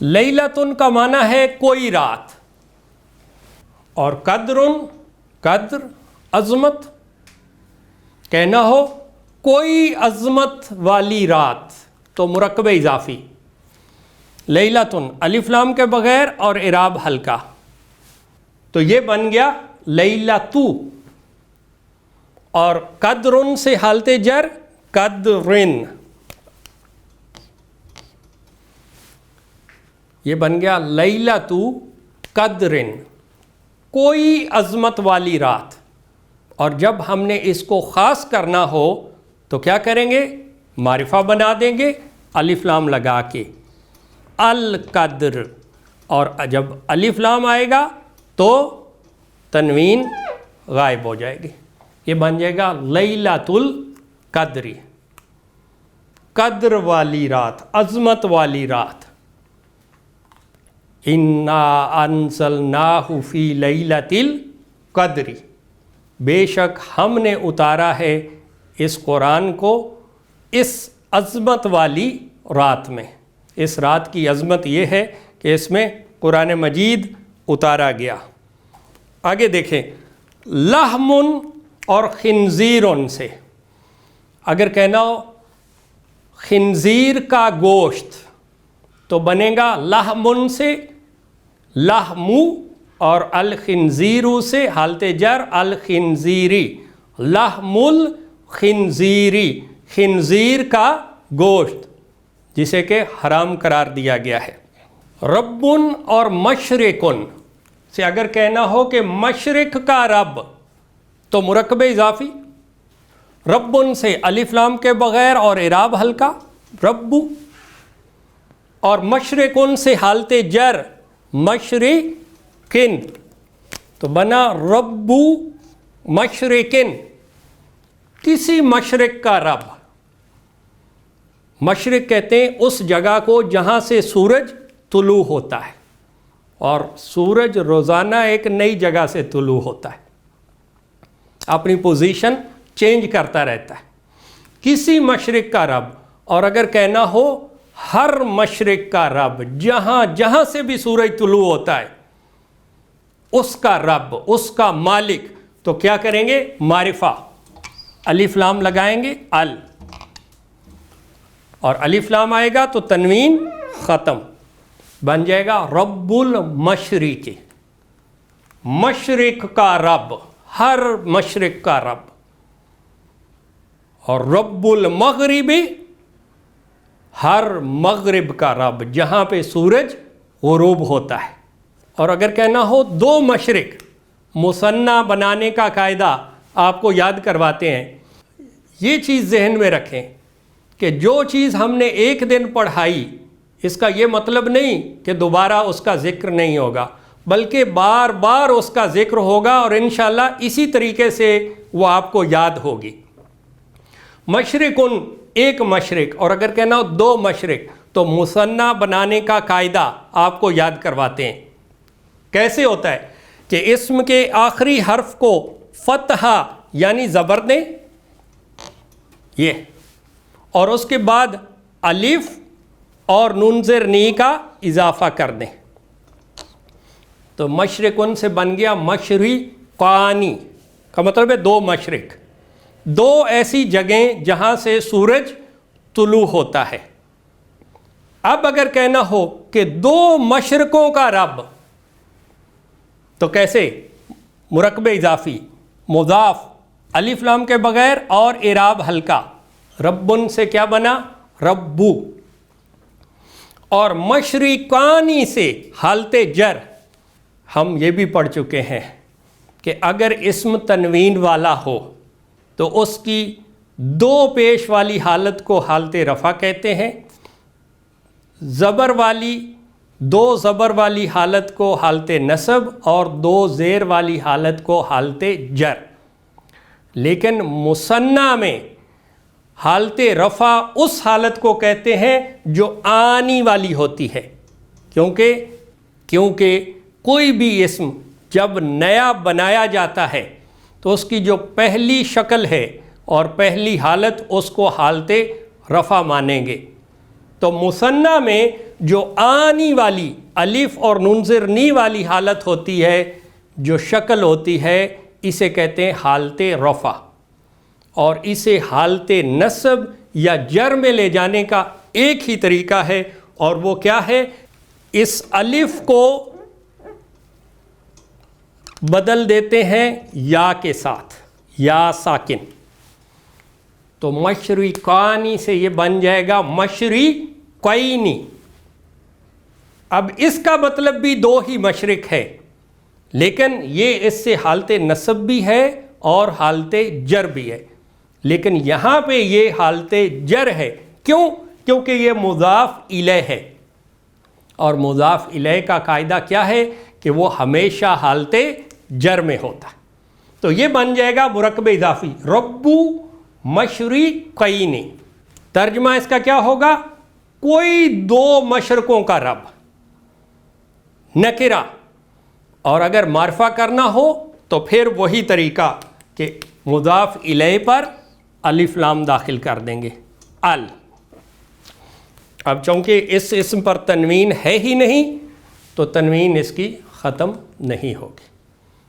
لیلتن کا معنی ہے کوئی رات، اور قدرن قدر عظمت، کہنا ہو کوئی عظمت والی رات تو مرکب اضافی، لیلتن الف لام کے بغیر اور اعراب ہلکا، تو یہ بن گیا لیلتو، اور قدرن سے حالت جر قدرن، یہ بن گیا لیلتو قدرن، کوئی عظمت والی رات۔ اور جب ہم نے اس کو خاص کرنا ہو تو کیا کریں گے؟ معرفہ بنا دیں گے الف لام لگا کے، القدر، اور جب الف لام آئے گا تو تنوین غائب ہو جائے گی، یہ بن جائے گا لیلۃ القدری، قدر والی رات، عظمت والی رات۔ انا انزلناہ فی لیلۃ القدر، بے شک ہم نے اتارا ہے اس قرآن کو اس عظمت والی رات میں۔ اس رات کی عظمت یہ ہے کہ اس میں قرآن مجید اتارا گیا۔ آگے دیکھیں، لحم اور خنزیرن سے، اگر کہنا ہو خنزیر کا گوشت تو بنے گا لحم سے، لحمو، اور الخنزیرو سے حالت جر الخنزیری، لحم الخنزیری، خنزیر کا گوشت جسے کہ حرام قرار دیا گیا ہے۔ ربن اور مشرقن سے اگر کہنا ہو کہ مشرق کا رب تو مرکب اضافی، ربن سے الف لام کے بغیر اور اعراب ہلکا ربو، اور مشرقن سے حالت جر مشرقن تو بنا ربو مشرقن، کسی مشرق کا رب۔ مشرق کہتے ہیں اس جگہ کو جہاں سے سورج طلوع ہوتا ہے، اور سورج روزانہ ایک نئی جگہ سے طلوع ہوتا ہے، اپنی پوزیشن چینج کرتا رہتا ہے، کسی مشرق کا رب۔ اور اگر کہنا ہو ہر مشرق کا رب، جہاں جہاں سے بھی سورج طلوع ہوتا ہے اس کا رب، اس کا مالک، تو کیا کریں گے؟ معرفہ الف لام لگائیں گے ال، اور الف لام آئے گا تو تنوین ختم، بن جائے گا رب المشرق، مشرق کا رب، ہر مشرق کا رب، اور رب المغرب، ہر مغرب کا رب، جہاں پہ سورج غروب ہوتا ہے۔ اور اگر کہنا ہو دو مشرق، مثنیٰ بنانے کا قاعدہ آپ کو یاد کرواتے ہیں، یہ چیز ذہن میں رکھیں کہ جو چیز ہم نے ایک دن پڑھائی اس کا یہ مطلب نہیں کہ دوبارہ اس کا ذکر نہیں ہوگا، بلکہ بار بار اس کا ذکر ہوگا، اور انشاءاللہ اسی طریقے سے وہ آپ کو یاد ہوگی۔ مشرقن ایک مشرق، اور اگر کہنا ہو دو مشرق تو مثنیٰ بنانے کا قاعدہ آپ کو یاد کرواتے ہیں۔ کیسے ہوتا ہے کہ اسم کے آخری حرف کو فتحہ یعنی زبر دیں، یہ، اور اس کے بعد الف اور نون زیر نی کا اضافہ کر دیں، تو مشرقن سے بن گیا مشرقانی، کا مطلب ہے دو مشرق، دو ایسی جگہیں جہاں سے سورج طلوع ہوتا ہے۔ اب اگر کہنا ہو کہ دو مشرقوں کا رب تو کیسے؟ مرکب اضافی، مضاف الف لام کے بغیر اور اعراب ہلکا، ربن سے کیا بنا؟ ربو، اور مشرقانی سے حالت جر، ہم یہ بھی پڑھ چکے ہیں کہ اگر اسم تنوین والا ہو تو اس کی دو پیش والی حالت کو حالت رفع کہتے ہیں، زبر والی، دو زبر والی حالت کو حالت نصب، اور دو زیر والی حالت کو حالت جر۔ لیکن مثنیٰ میں حالت رفع اس حالت کو کہتے ہیں جو آنی والی ہوتی ہے، کیونکہ کوئی بھی اسم جب نیا بنایا جاتا ہے تو اس کی جو پہلی شکل ہے اور پہلی حالت اس کو حالت رفع مانیں گے۔ تو مثنیٰ میں جو آنی والی الف اور نون زیر نی والی حالت ہوتی ہے، جو شکل ہوتی ہے، اسے کہتے ہیں حالت رفع، اور اسے حالت نصب یا جر میں لے جانے کا ایک ہی طریقہ ہے، اور وہ کیا ہے؟ اس الف کو بدل دیتے ہیں یا کے ساتھ، یا ساکن، تو مشرقانی سے یہ بن جائے گا مشرقینی۔ اب اس کا مطلب بھی دو ہی مشرق ہے، لیکن یہ اس سے حالت نصب بھی ہے اور حالت جر بھی ہے، لیکن یہاں پہ یہ حالت جر ہے۔ کیوں؟ کیونکہ یہ مضاف الیہ ہے، اور مضاف الیہ کا قاعدہ کیا ہے کہ وہ ہمیشہ حالت جر میں ہوتا ہے۔ تو یہ بن جائے گا مرکب اضافی رب مشرقین۔ ترجمہ اس کا کیا ہوگا؟ کوئی دو مشرقوں کا رب، نکرہ، اور اگر معرفہ کرنا ہو تو پھر وہی طریقہ کہ مضاف الیہ پر الف لام داخل کر دیں گے، ال۔ اب چونکہ اس اسم پر تنوین ہے ہی نہیں، تو تنوین اس کی ختم نہیں ہوگی،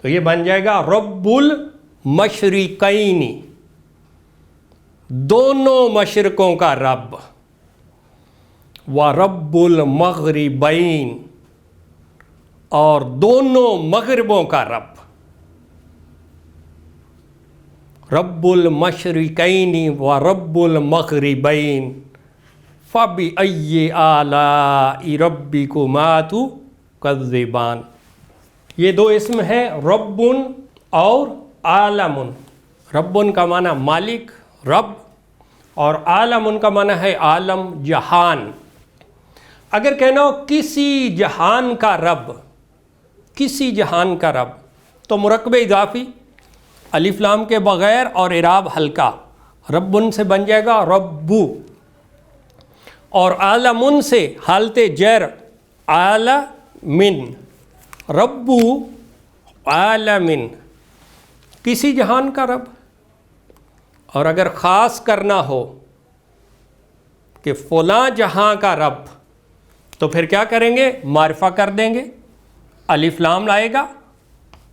تو یہ بن جائے گا رب المشرقین، دونوں مشرقوں کا رب، وَرَبُّ الْمَغْرِبَيْنِ، اور دونوں مغربوں کا رب، رب المشرقین وَرَبُّ الْمَغْرِبَيْنِ فَبِأَيِّ آلَاءِ رَبِّكُمَا تُكَذِّبَانِ۔ یہ دو اسم ہیں، رب اور عالم۔ رب کا معنی مالک، رب، اور عالم کا معنی ہے عالم، جہان۔ اگر کہنا ہو کسی جہان کا رب، کسی جہان کا رب، تو مرکب اضافی الف لام کے بغیر اور اعراب ہلکا، ربن سے بن جائے گا ربو، اور عالمن سے حالت جر عالمن، ربو عالمن، کسی جہان کا رب۔ اور اگر خاص کرنا ہو کہ فلاں جہاں کا رب، تو پھر کیا کریں گے؟ معرفہ کر دیں گے، الف لام لائے گا،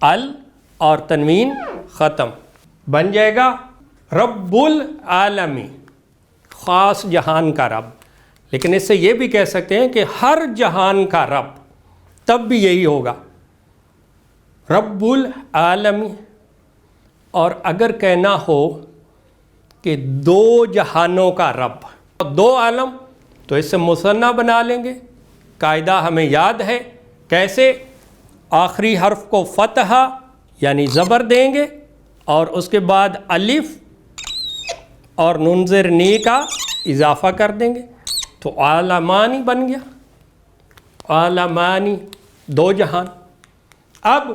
ال اور تنوین ختم، بن جائے گا رب العالمی، خاص جہان کا رب۔ لیکن اس سے یہ بھی کہہ سکتے ہیں کہ ہر جہان کا رب، تب بھی یہی ہوگا رب العالمی۔ اور اگر کہنا ہو کہ دو جہانوں کا رب، دو عالم، تو اس سے مثنیٰ بنا لیں گے، قاعدہ ہمیں یاد ہے کیسے؟ آخری حرف کو فتحہ یعنی زبر دیں گے، اور اس کے بعد الف اور نون زیر نی کا اضافہ کر دیں گے، تو عالمانی بن گیا، عالمانی، دو جہان۔ اب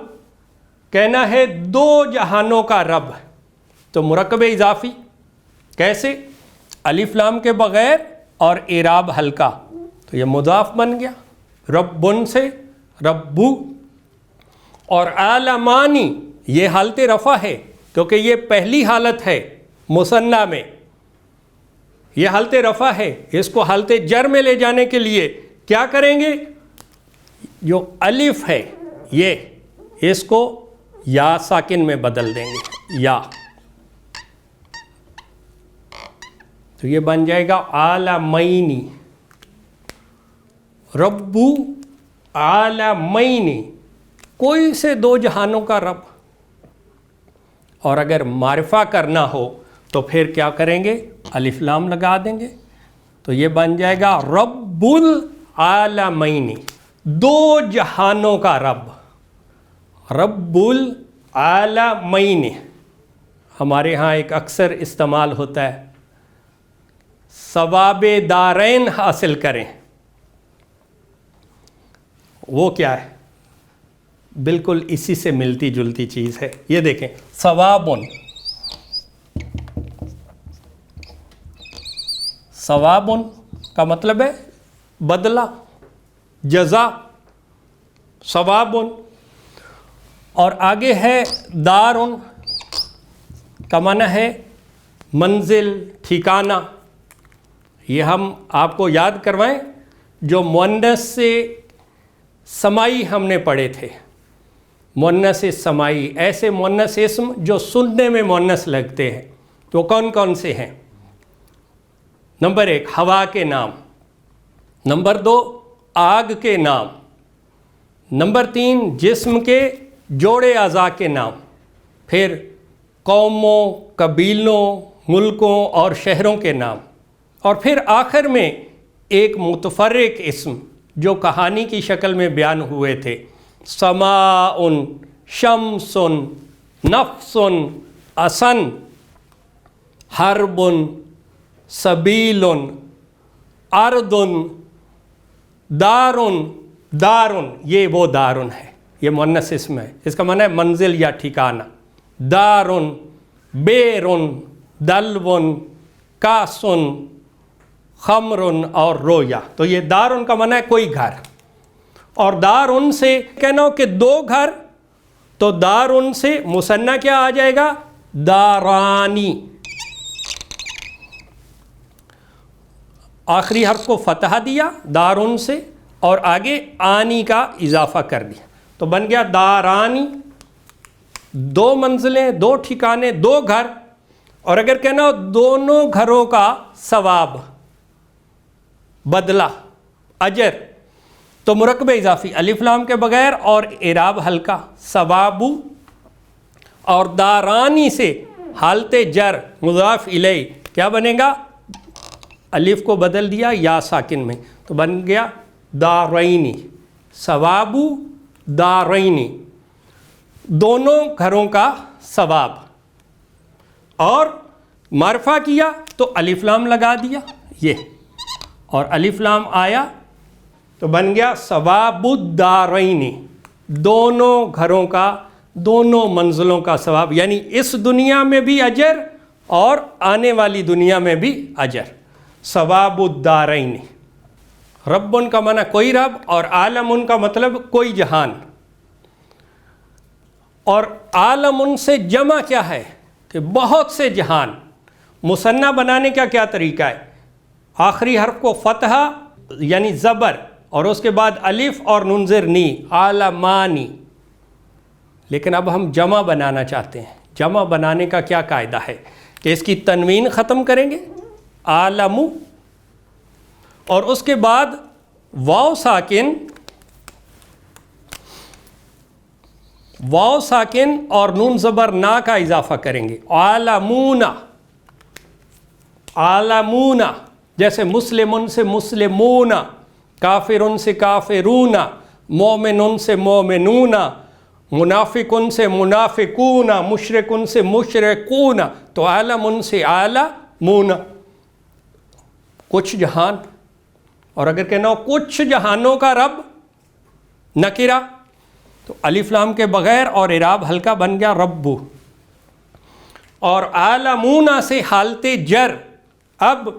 کہنا ہے دو جہانوں کا رب، تو مرکب اضافی کیسے؟ الف لام کے بغیر اور اعراب ہلکا، تو یہ مضاف بن گیا، ربن سے ربو، اور عالمانی یہ حالت رفع ہے، کیونکہ یہ پہلی حالت ہے مثنیٰ میں، یہ حالت رفع ہے۔ اس کو حالت جر میں لے جانے کے لیے کیا کریں گے؟ جو الف ہے یہ، اس کو یا ساکن میں بدل دیں گے، یا، تو یہ بن جائے گا عالمینی، ربو عالمینی، کوئی سے دو جہانوں کا رب۔ اور اگر معرفہ کرنا ہو تو پھر کیا کریں گے؟ الف لام لگا دیں گے، تو یہ بن جائے گا رب العالمین، دو جہانوں کا رب، رب العالمین۔ ہمارے ہاں ایک اکثر استعمال ہوتا ہے، ثواب دارین حاصل کریں، وہ کیا ہے؟ بالکل اسی سے ملتی جلتی چیز ہے۔ یہ دیکھیں، ثوابن، ثوابن کا مطلب ہے بدلہ، جزا، ثوابن۔ اور آگے ہے دارن کا معنی ہے منزل، ٹھکانہ۔ یہ ہم آپ کو یاد کروائیں، جو مؤنث سے سمائی ہم نے پڑھے تھے، مؤنث سمائی، ایسے مؤنث اسم جو سننے میں مؤنث لگتے ہیں، تو کون کون سے ہیں؟ نمبر 1 ہوا کے نام، نمبر 2 آگ کے نام، نمبر 3 جسم کے جوڑے اعضاء کے نام، پھر قوموں، قبیلوں، ملکوں اور شہروں کے نام، اور پھر آخر میں ایک متفرق اسم جو کہانی کی شکل میں بیان ہوئے تھے، سماء، شمس، نفس، اسن، حرب، سبیل، ارض، دارن، یہ وہ دارن ہے، یہ مؤنث اسم ہے، اس کا معنی ہے منزل یا ٹھکانہ، دارن، بیرن، دلون، کاسن، خمرن اور رویا، تو یہ دارن کا معنی ہے کوئی گھر، اور دارن سے کہنا ہو کہ 2 گھر، تو دارن سے مثنیٰ کیا آ جائے گا؟ دارانی، آخری حرف کو فتحہ دیا دارن سے اور آگے آنی کا اضافہ کر دیا، تو بن گیا دارانی، 2 منزلیں، 2 ٹھکانے، 2 گھر، اور اگر کہنا ہو دونوں گھروں کا ثواب، بدلہ، اجر، تو مرکب اضافی الف لام کے بغیر اور اعراب ہلکا، ثواب، اور دارانی سے حالت جر مضاف الیہ کیا بنے گا؟ الف کو بدل دیا یا ساکن میں، تو بن گیا دارینی، ثواب دارینی، دونوں گھروں کا ثواب، اور معرفہ کیا تو الف لام لگا دیا یہ، اور الف لام آیا تو بن گیا ثواب الدارین، دونوں گھروں کا، دونوں منزلوں کا ثواب، یعنی اس دنیا میں بھی اجر اور آنے والی دنیا میں بھی اجر، ثواب الدارین۔ رب کا معنی کوئی رب، اور عالم کا مطلب کوئی جہان، اور عالم سے جمع کیا ہے کہ بہت سے جہان۔ مثنیٰ بنانے کا کیا طریقہ ہے؟ آخری حرف کو فتحہ یعنی زبر، اور اس کے بعد الف اور نون زیر نی، عالمانی۔ لیکن اب ہم جمع بنانا چاہتے ہیں، جمع بنانے کا کیا قاعدہ ہے کہ اس کی تنوین ختم کریں گے، عالم، اور اس کے بعد واو ساکن اور نون زبر نا کا اضافہ کریں گے، عالمون، عالمون، جیسے مسلمن سے مسلمون، کافرن سے کافرون، مومنن سے مومنون، منافقن سے منافقون، مشرکن سے مشرکون، تو عالمن سے عالمون، کچھ جہان۔ اور اگر کہنا ہو کچھ جہانوں کا رب، نکرہ، تو الف لام کے بغیر اور اعراب ہلکا بن گیا ربو، اور عالمون سے حالت جر۔ اب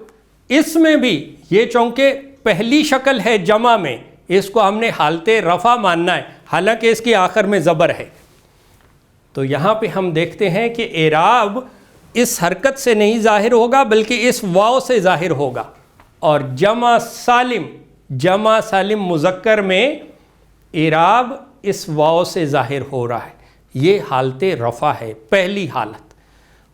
اس میں بھی یہ چونکہ پہلی شکل ہے جمع میں، اس کو ہم نے حالت رفع ماننا ہے، حالانکہ اس کی آخر میں زبر ہے، تو یہاں پہ ہم دیکھتے ہیں کہ اعراب اس حرکت سے نہیں ظاہر ہوگا بلکہ اس واو سے ظاہر ہوگا، اور جمع سالم مذکر میں اعراب اس واو سے ظاہر ہو رہا ہے، یہ حالت رفع ہے، پہلی حالت،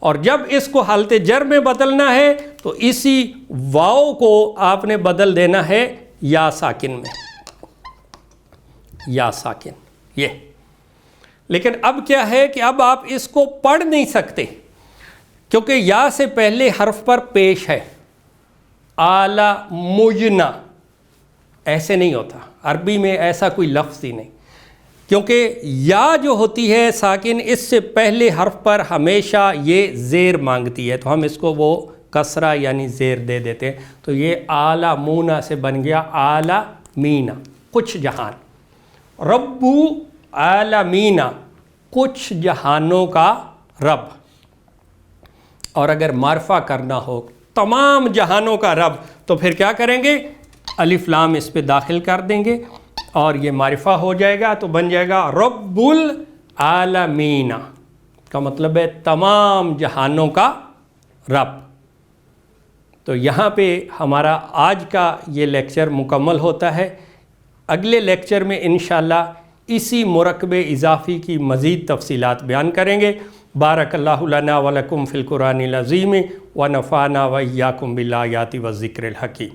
اور جب اس کو حالت جر میں بدلنا ہے تو اسی واو کو آپ نے بدل دینا ہے یا ساکن میں، یا ساکن یہ۔ لیکن اب کیا ہے کہ اب آپ اس کو پڑھ نہیں سکتے کیونکہ یا سے پہلے حرف پر پیش ہے، اعلی مجنا، ایسے نہیں ہوتا، عربی میں ایسا کوئی لفظ ہی نہیں، کیونکہ یا جو ہوتی ہے ساکن، اس سے پہلے حرف پر ہمیشہ یہ زیر مانگتی ہے، تو ہم اس کو وہ کسرہ یعنی زیر دے دیتے ہیں، تو یہ اعلی مونا سے بن گیا اعلی مینا، کچھ جہان، ربو عالمینا، کچھ جہانوں کا رب۔ اور اگر معرفہ کرنا ہو تمام جہانوں کا رب تو پھر کیا کریں گے؟ الف لام اس پہ داخل کر دیں گے اور یہ معرفہ ہو جائے گا، تو بن جائے گا رب العالمین، کا مطلب ہے تمام جہانوں کا رب، تو یہاں پہ ہمارا آج کا یہ لیکچر مکمل ہوتا ہے. اگلے لیکچر میں انشاءاللہ اسی مرکب اضافی کی مزید تفصیلات بیان کریں گے. بارک اللہ لنا ولکم فی القرآن العظیم ونفعنا وإیاکم بالآیات والذکر الحکیم.